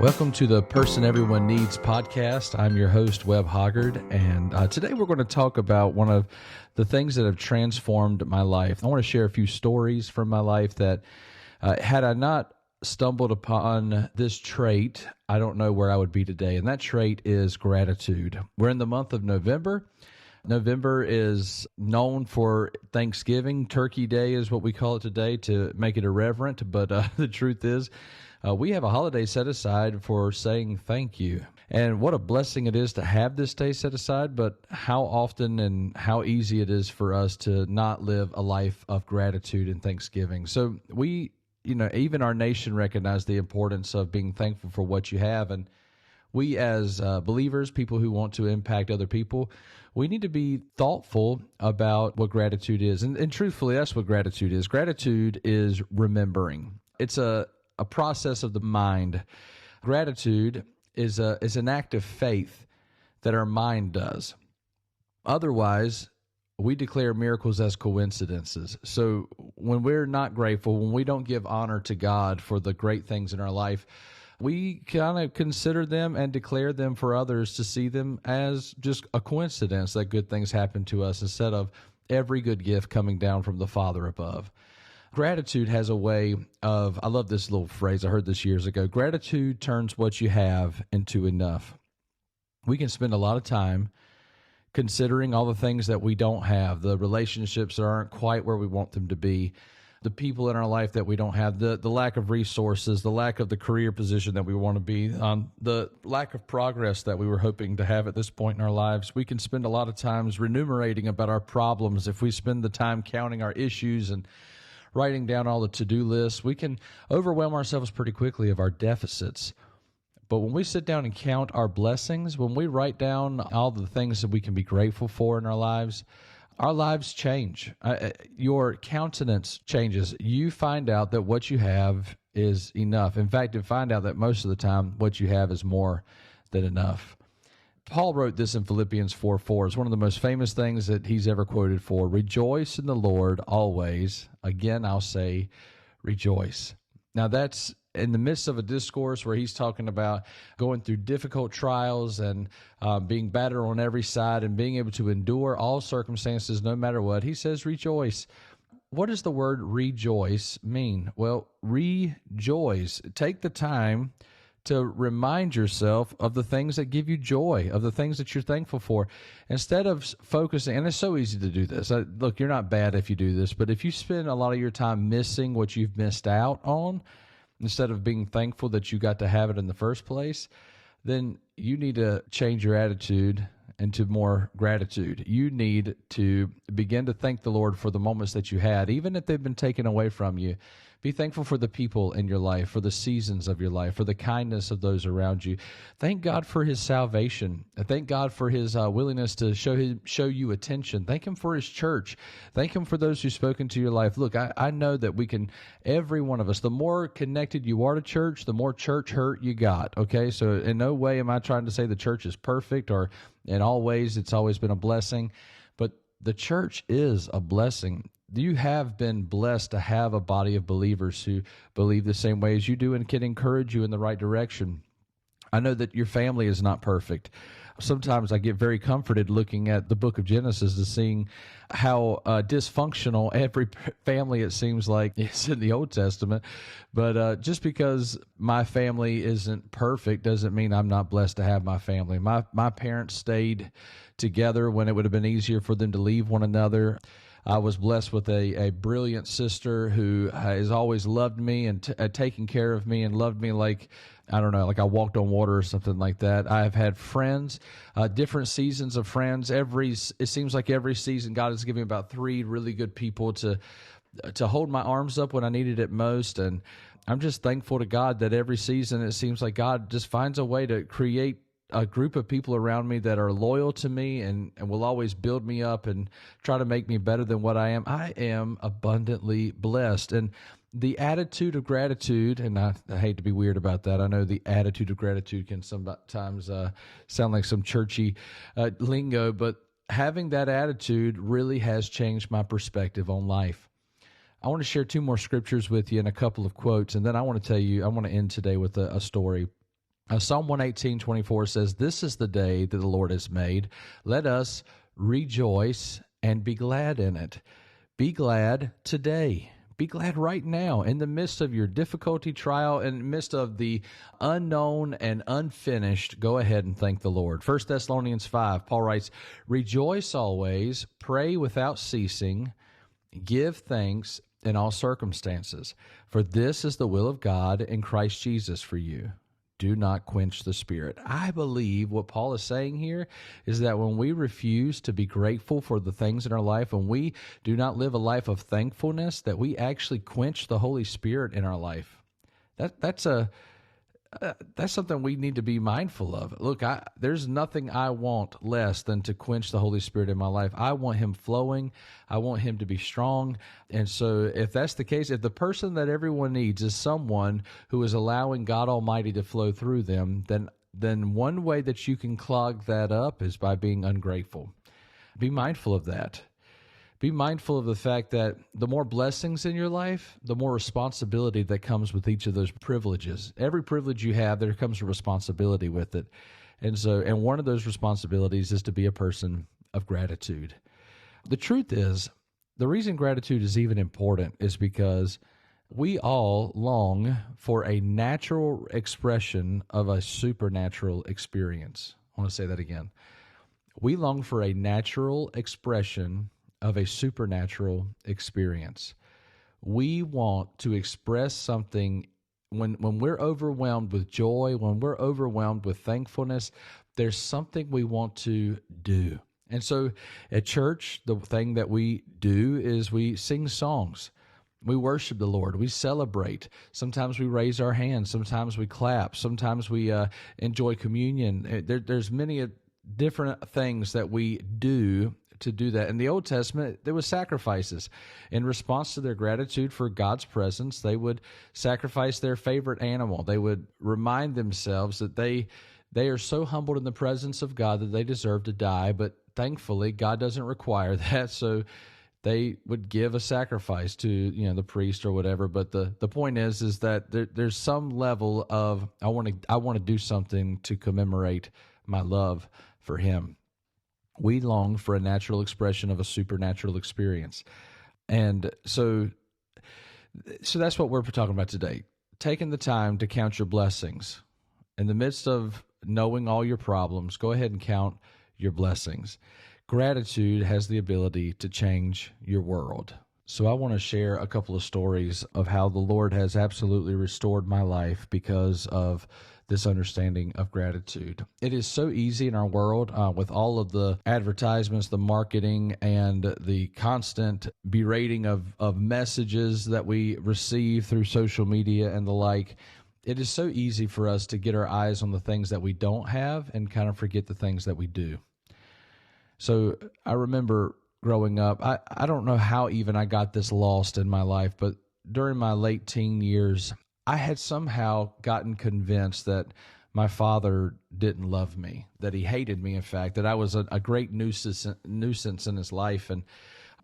Welcome to the Person Everyone Needs podcast. I'm your host, Webb, and today we're going to talk about one of the things that have transformed my life. I want to share a few stories from my life that had I not stumbled upon this trait, I don't know where I would be today, and that trait is gratitude. We're in the month of November. November is known for Thanksgiving. Turkey Day is what we call it today to make it irreverent, but the truth is, we have a holiday set aside for saying thank you. And what a blessing it is to have this day set aside, but how often and how easy it is for us to not live a life of gratitude and thanksgiving. So we, even our nation recognize the importance of being thankful for what you have. And we as believers, people who want to impact other people, we need to be thoughtful about what gratitude is. And truthfully, that's what gratitude is. Gratitude is remembering. It's a process of the mind. Gratitude is an act of faith that our mind does. Otherwise, we declare miracles as coincidences. So when we're not grateful, when we don't give honor to God for the great things in our life, we kind of consider them and declare them for others to see them as just a coincidence that good things happen to us instead of every good gift coming down from the Father above. Gratitude has a way of, I love this little phrase, I heard this years ago, gratitude turns what you have into enough. We can spend a lot of time considering all the things that we don't have, the relationships that aren't quite where we want them to be, the people in our life that we don't have, the lack of resources, the lack of the career position that we want to be, the lack of progress that we were hoping to have at this point in our lives. We can spend a lot of times renumerating about our problems. If we spend the time counting our issues and writing down all the to-do lists, we can overwhelm ourselves pretty quickly of our deficits. But when we sit down and count our blessings, when we write down all the things that we can be grateful for in our lives change. Your countenance changes. You find out that what you have is enough. In fact, you find out that most of the time what you have is more than enough. Paul wrote this in Philippians 4:4. It's one of the most famous things that he's ever quoted for. Rejoice in the Lord always. Again, I'll say rejoice. Now that's in the midst of a discourse where he's talking about going through difficult trials and being battered on every side and being able to endure all circumstances no matter what. He says rejoice. What does the word rejoice mean? Well, rejoice. Take the time to remind yourself of the things that give you joy, of the things that you're thankful for. Instead of focusing, and it's so easy to do this. Look, you're not bad if you do this, but if you spend a lot of your time missing what you've missed out on, instead of being thankful that you got to have it in the first place, then you need to change your attitude into more gratitude. You need to begin to thank the Lord for the moments that you had, even if they've been taken away from you. Be thankful for the people in your life, for the seasons of your life, for the kindness of those around you. Thank God for His salvation. Thank God for His willingness to show you attention. Thank Him for His church. Thank Him for those who spoke into your life. Look, I know that we can, every one of us, the more connected you are to church, the more church hurt you got, okay? So in no way am I trying to say the church is perfect or in all ways it's always been a blessing, but the church is a blessing. You have been blessed to have a body of believers who believe the same way as you do and can encourage you in the right direction. I know that your family is not perfect. Sometimes I get very comforted looking at the book of Genesis and seeing how dysfunctional every family, it seems like, is in the Old Testament. But just because my family isn't perfect doesn't mean I'm not blessed to have my family. My parents stayed together when it would have been easier for them to leave one another. I was blessed with a brilliant sister who has always loved me and taken care of me and loved me like I walked on water or something like that. I have had friends, different seasons of friends. It seems like every season God has given me about 3 really good people to hold my arms up when I needed it most. And I'm just thankful to God that every season it seems like God just finds a way to create a group of people around me that are loyal to me and will always build me up and try to make me better than what I am. I am abundantly blessed. And the attitude of gratitude, and I hate to be weird about that. I know the attitude of gratitude can sometimes sound like some churchy lingo, but having that attitude really has changed my perspective on life. I want to share 2 more scriptures with you and a couple of quotes, and then I want to end today with a story. Psalm 118:24 says, "This is the day that the Lord has made. Let us rejoice and be glad in it." Be glad today. Be glad right now in the midst of your difficulty, trial, in the midst of the unknown and unfinished. Go ahead and thank the Lord. 1 Thessalonians 5, Paul writes, "Rejoice always, pray without ceasing, give thanks in all circumstances, for this is the will of God in Christ Jesus for you. Do not quench the Spirit." I believe what Paul is saying here is that when we refuse to be grateful for the things in our life, when we do not live a life of thankfulness, that we actually quench the Holy Spirit in our life. That's something we need to be mindful of. Look, there's nothing I want less than to quench the Holy Spirit in my life. I want Him flowing. I want Him to be strong. And so if that's the case, if the person that everyone needs is someone who is allowing God Almighty to flow through them, then one way that you can clog that up is by being ungrateful. Be mindful of that. Be mindful of the fact that the more blessings in your life, the more responsibility that comes with each of those privileges. Every privilege you have, there comes a responsibility with it. And one of those responsibilities is to be a person of gratitude. The truth is, the reason gratitude is even important is because we all long for a natural expression of a supernatural experience. I want to say that again. We long for a natural expression of a supernatural experience. We want to express something when we're overwhelmed with joy, when we're overwhelmed with thankfulness, there's something we want to do. And so at church, the thing that we do is we sing songs. We worship the Lord. We celebrate. Sometimes we raise our hands. Sometimes we clap. Sometimes we enjoy communion. There's many different things that we do to do that. In the Old Testament, there was sacrifices. In response to their gratitude for God's presence, they would sacrifice their favorite animal. They would remind themselves that they are so humbled in the presence of God that they deserve to die, but thankfully, God doesn't require that, so they would give a sacrifice to the priest or whatever. But the point is that there's some level of I want to do something to commemorate my love for Him. We long for a natural expression of a supernatural experience. And so that's what we're talking about today. Taking the time to count your blessings. In the midst of knowing all your problems, go ahead and count your blessings. Gratitude has the ability to change your world. So I want to share a couple of stories of how the Lord has absolutely restored my life because of this understanding of gratitude. It is so easy in our world with all of the advertisements, the marketing, and the constant berating of messages that we receive through social media and the like. It is so easy for us to get our eyes on the things that we don't have and kind of forget the things that we do. So I remember growing up, I don't know how even I got this lost in my life, but during my late teen years, I had somehow gotten convinced that my father didn't love me, that he hated me, in fact, that I was a great nuisance in his life. And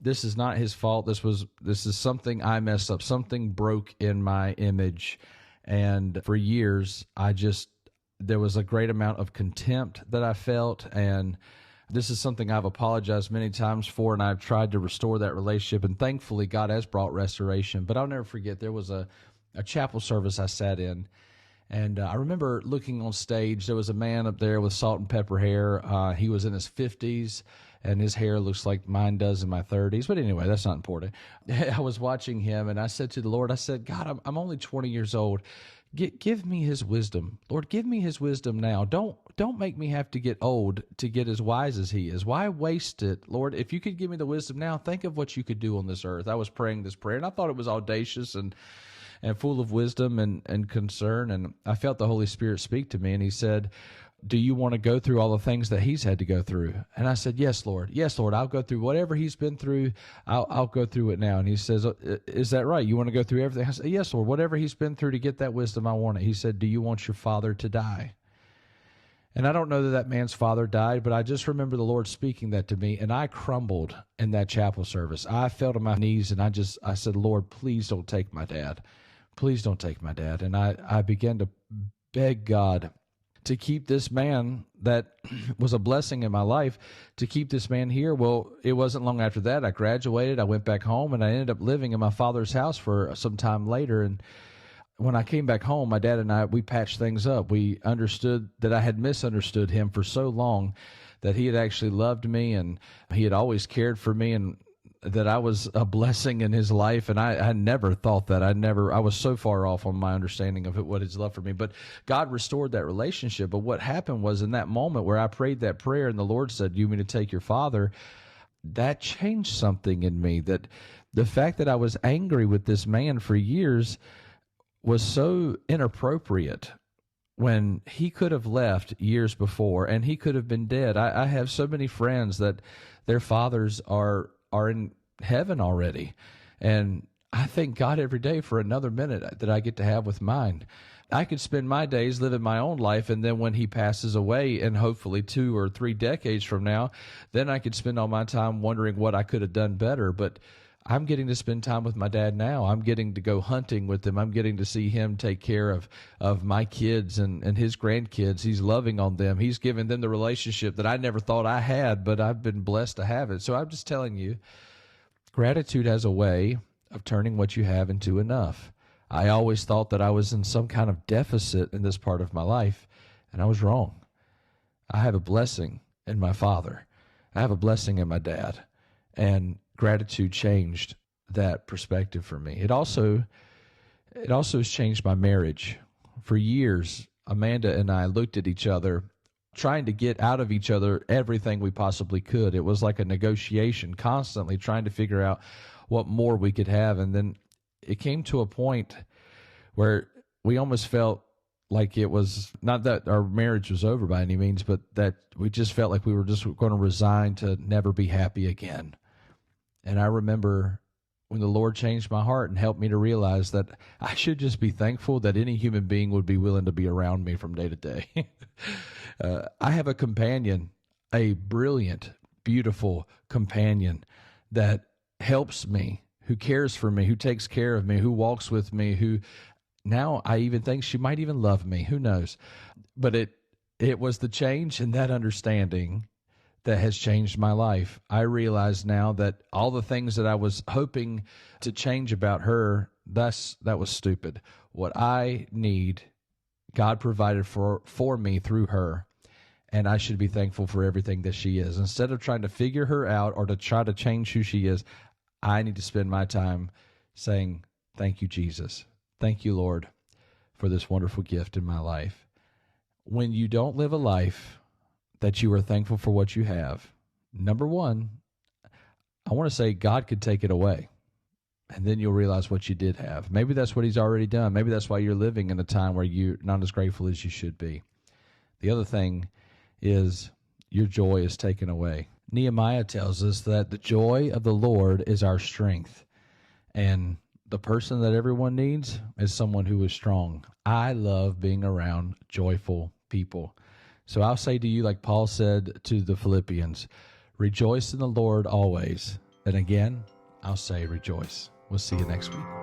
this is not his fault. This is something I messed up. Something broke in my image. And for years, there was a great amount of contempt that I felt. And this is something I've apologized many times for, and I've tried to restore that relationship. And thankfully, God has brought restoration. But I'll never forget, there was a chapel service I sat in, and I remember looking on stage. There was a man up there with salt and pepper hair. He was in his 50s, and his hair looks like mine does in my 30s. But anyway, that's not important. I was watching him, and I said to the Lord, I said, God, I'm only 20 years old. Give me His wisdom. Lord, give me His wisdom now. Don't make me have to get old to get as wise as He is. Why waste it? Lord, if you could give me the wisdom now, think of what you could do on this earth. I was praying this prayer, and I thought it was audacious and full of wisdom and concern. And I felt the Holy Spirit speak to me, and He said, do you want to go through all the things that He's had to go through? And I said, yes, Lord. Yes, Lord, I'll go through whatever He's been through. I'll go through it now. And He says, is that right? You want to go through everything? I said, yes, Lord, whatever He's been through to get that wisdom, I want it. He said, do you want your father to die? And I don't know that man's father died, but I just remember the Lord speaking that to me, and I crumbled in that chapel service. I fell to my knees, and I said, Lord, please don't take my dad. Please don't take my dad. And I began to beg God to keep this man that was a blessing in my life, to keep this man here. Well, it wasn't long after that. I graduated, I went back home, and I ended up living in my father's house for some time later. And when I came back home, my dad and I, we patched things up. We understood that I had misunderstood him for so long, that he had actually loved me and he had always cared for me, and that I was a blessing in his life. And I never thought that. I was so far off on my understanding of what his love for me. But God restored that relationship. But what happened was, in that moment where I prayed that prayer and the Lord said, "You mean to take your father?" that changed something in me. That the fact that I was angry with this man for years was so inappropriate, when he could have left years before and he could have been dead. I have so many friends that their fathers are in heaven already. And I thank God every day for another minute that I get to have with mine. I could spend my days living my own life, and then when he passes away, and hopefully 2 or 3 decades from now, then I could spend all my time wondering what I could have done better. But I'm getting to spend time with my dad now. I'm getting to go hunting with him. I'm getting to see him take care of my kids and his grandkids. He's loving on them. He's giving them the relationship that I never thought I had, but I've been blessed to have it. So I'm just telling you, gratitude has a way of turning what you have into enough. I always thought that I was in some kind of deficit in this part of my life, and I was wrong. I have a blessing in my father. I have a blessing in my dad. And gratitude changed that perspective for me. It also has changed my marriage. For years, Amanda and I looked at each other, trying to get out of each other everything we possibly could. It was like a negotiation, constantly trying to figure out what more we could have. And then it came to a point where we almost felt like it was not that our marriage was over by any means, but that we just felt like we were just going to resign to never be happy again. And I remember when the Lord changed my heart and helped me to realize that I should just be thankful that any human being would be willing to be around me from day to day. I have a companion, a brilliant, beautiful companion that helps me, who cares for me, who takes care of me, who walks with me, who now I even think she might even love me. Who knows? But it was the change in that understanding that has changed my life. I realize now that all the things that I was hoping to change about her, that was stupid. What I need, God provided for me through her, and I should be thankful for everything that she is. Instead of trying to figure her out or to try to change who she is, I need to spend my time saying, "Thank you, Jesus. Thank you, Lord, for this wonderful gift in my life." When you don't live a life that you are thankful for what you have, number one, I want to say God could take it away, and then you'll realize what you did have. Maybe that's what he's already done. Maybe that's why you're living in a time where you're not as grateful as you should be. The other thing is your joy is taken away. Nehemiah tells us that the joy of the Lord is our strength, and the person that everyone needs is someone who is strong. I love being around joyful people. So I'll say to you, like Paul said to the Philippians, rejoice in the Lord always. And again, I'll say rejoice. We'll see you next week.